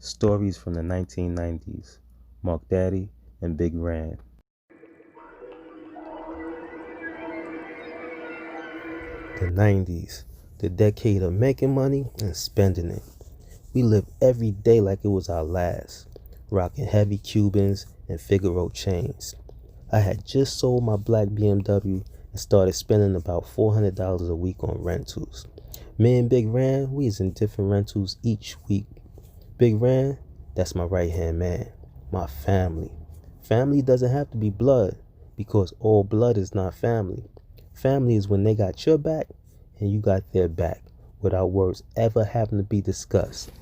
Stories from the 1990s. MarkDaddy and Big Ran. The 90s, the decade of making money and spending it. We lived every day like it was our last, rocking heavy Cubans and Figaro chains. I had just sold my black BMW and started spending about $400 a week on rentals. Me and Big Ran, we was in different rentals each week. Big Ran, that's my right-hand man, my family. Family doesn't have to be blood, because all blood is not family. Family is when they got your back and you got their back, without words ever having to be discussed.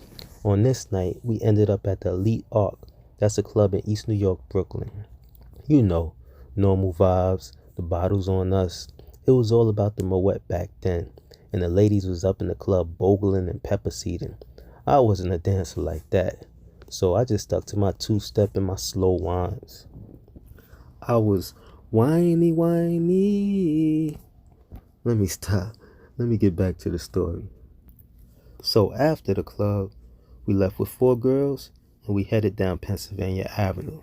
On this night, we ended up at the Elite Arc. That's a club in East New York, Brooklyn. You know, normal vibes, the bottles on us. It was all about the Moet back then, and the ladies was up in the club bogling and pepper seeding. I wasn't a dancer like that, so I just stuck to my two-step and my slow whines. I was whiny, whiny. Let me stop. Let me get back to the story. So after the club, we left with 4 girls and we headed down Pennsylvania Avenue.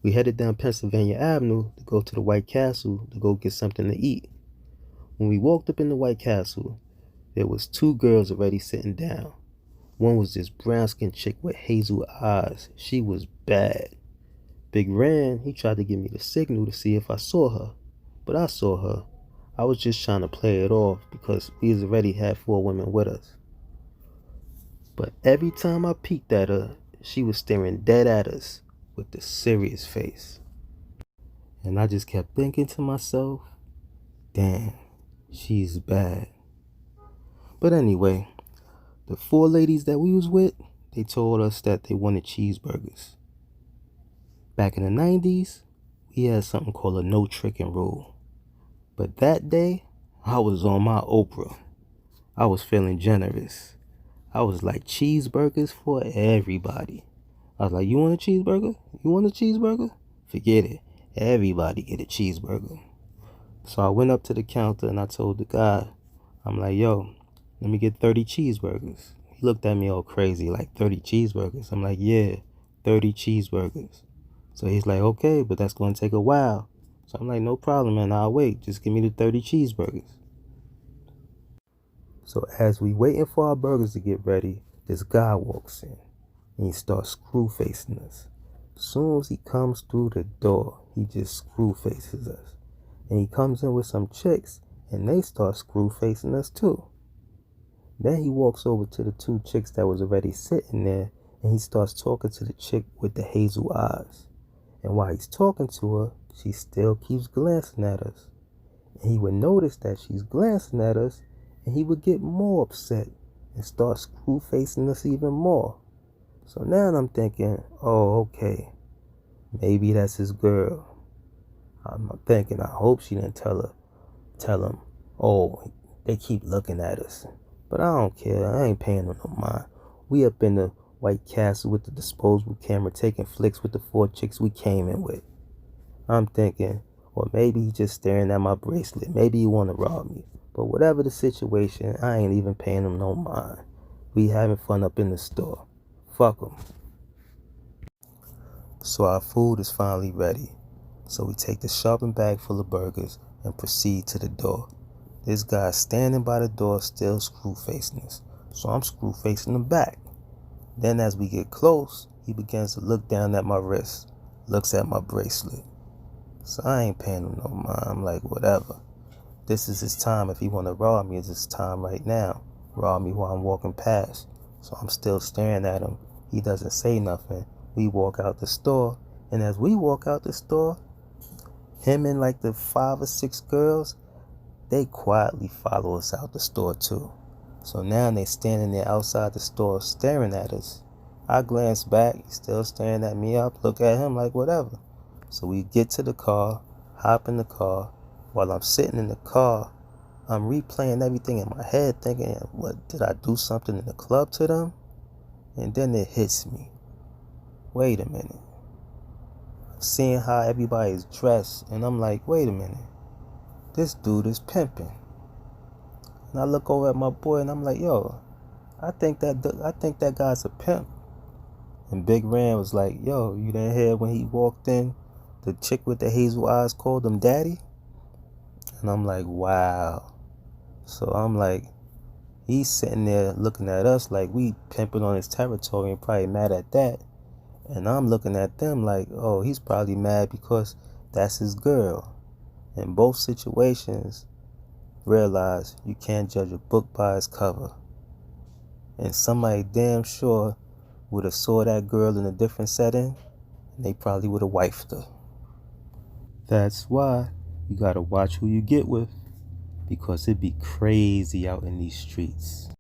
We headed down Pennsylvania Avenue to go to the White Castle to go get something to eat. When we walked up in the White Castle, there was 2 girls already sitting down. One was this brown-skinned chick with hazel eyes. She was bad. Big Ran, he tried to give me the signal to see if I saw her, but I saw her. I was just trying to play it off because we already had 4 women with us. But every time I peeked at her, she was staring dead at us with the serious face. And I just kept thinking to myself, damn, she's bad. But anyway, the 4 ladies that we was with, they told us that they wanted cheeseburgers. Back in the 90s, we had something called a no tricking rule. But that day, I was on my Oprah. I was feeling generous. I was like, cheeseburgers for everybody. I was like, you want a cheeseburger? You want a cheeseburger? Forget it. Everybody get a cheeseburger. So I went up to the counter and I told the guy, I'm like, yo, let me get 30 cheeseburgers. He looked at me all crazy, like 30 cheeseburgers. I'm like, yeah, 30 cheeseburgers. So he's like, okay, but that's going to take a while. So I'm like, no problem, man. I'll wait. Just give me the 30 cheeseburgers. So as we waiting for our burgers to get ready, this guy walks in and he starts screw facing us. As soon as he comes through the door, he just screw faces us. And he comes in with some chicks and they start screw facing us too. Then he walks over to the 2 chicks that was already sitting there and he starts talking to the chick with the hazel eyes. And while he's talking to her, she still keeps glancing at us. And he would notice that she's glancing at us and he would get more upset and start screw facing us even more. So now I'm thinking, oh, okay, maybe that's his girl. I'm thinking, I hope she didn't tell him, oh, they keep looking at us. But I don't care. I ain't paying them no mind. We up in the White Castle with the disposable camera taking flicks with the 4 chicks we came in with. I'm thinking, or maybe he just staring at my bracelet. Maybe he want to rob me. But whatever the situation, I ain't even paying him no mind. We having fun up in the store. Fuck him. So our food is finally ready. So we take the shopping bag full of burgers and proceed to the door. This guy's standing by the door still screw facing us. So I'm screw facing him back. Then as we get close, he begins to look down at my wrist, looks at my bracelet. So I ain't paying him no mind. I'm like, whatever. This is his time. If he want to rob me, it's his time right now. Rob me while I'm walking past. So I'm still staring at him. He doesn't say nothing. We walk out the store. And as we walk out the store, him and like the 5 or 6 girls, they quietly follow us out the store too. So now they standing there outside the store staring at us. I glance back, he's still staring at me. I look at him like whatever. So we get to the car, hop in the car. While I'm sitting in the car, I'm replaying everything in my head thinking, what, did I do something in the club to them? And then it hits me. Wait a minute. Seeing how everybody's dressed and I'm like, wait a minute. This dude is pimping. And I look over at my boy and I'm like, yo, I think that guy's a pimp. And Big Ran was like, yo, you didn't hear when he walked in, the chick with the hazel eyes called him daddy? And I'm like, wow. So I'm like, he's sitting there looking at us like we pimping on his territory and probably mad at that. And I'm looking at them like, oh, he's probably mad because that's his girl. In both situations, realize you can't judge a book by its cover. And somebody damn sure would have saw that girl in a different setting, and they probably would have wifed her. That's why you gotta watch who you get with, because it be crazy out in these streets.